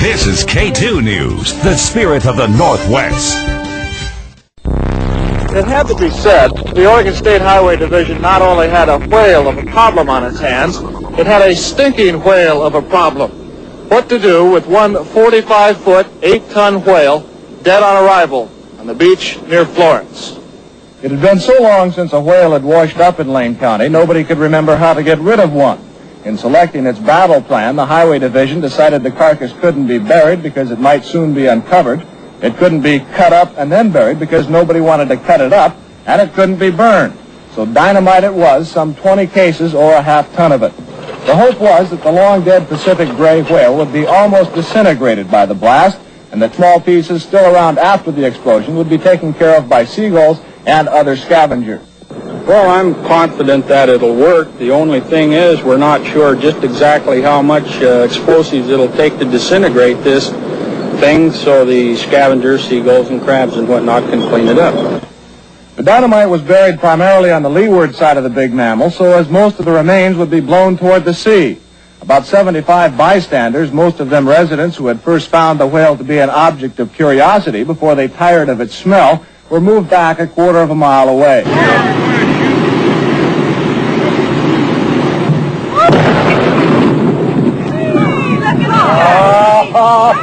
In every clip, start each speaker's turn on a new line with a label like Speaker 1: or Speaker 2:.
Speaker 1: This is K2 News, the spirit of the Northwest.
Speaker 2: It had to be said, the Oregon State Highway Division not only had a whale of a problem on its hands, it had a stinking whale of a problem. What to do with one 45-foot, 8-ton whale dead on arrival on the beach near Florence. It had been so long since a whale had washed up in Lane County, nobody could remember how to get rid of one. In selecting its battle plan, the Highway Division decided the carcass couldn't be buried because it might soon be uncovered. It couldn't be cut up and then buried because nobody wanted to cut it up, and it couldn't be burned. So dynamite it was, some 20 cases or a half-ton of it. The hope was that the long-dead Pacific gray whale would be almost disintegrated by the blast, and that small pieces still around after the explosion would be taken care of by seagulls and other scavengers.
Speaker 3: Well, I'm confident that it'll work. The only thing is we're not sure just exactly how much explosives it'll take to disintegrate this thing, so the scavengers, seagulls and crabs and whatnot can clean it up.
Speaker 2: The dynamite was buried primarily on the leeward side of the big mammal, so as most of the remains would be blown toward the sea. About 75 bystanders, most of them residents who had first found the whale to be an object of curiosity before they tired of its smell, were moved back a quarter of a mile away.
Speaker 4: All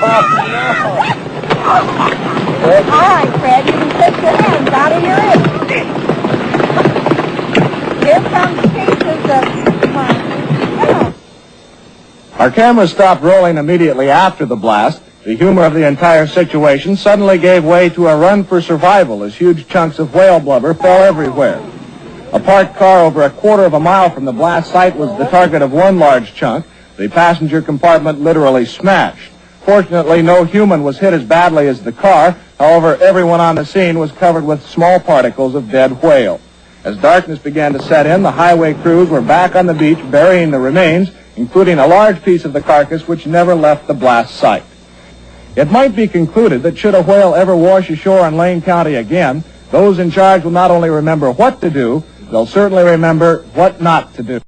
Speaker 4: right, Fred, you can take your hands out of your ears. Here comes pieces of...
Speaker 2: Our cameras stopped rolling immediately after the blast. The humor of the entire situation suddenly gave way to a run for survival as huge chunks of whale blubber fell everywhere. A parked car over a quarter of a mile from the blast site was the target of one large chunk. The passenger compartment literally smashed. Fortunately, no human was hit as badly as the car. However, everyone on the scene was covered with small particles of dead whale. As darkness began to set in, the highway crews were back on the beach burying the remains, including a large piece of the carcass which never left the blast site. It might be concluded that should a whale ever wash ashore in Lane County again, those in charge will not only remember what to do, they'll certainly remember what not to do.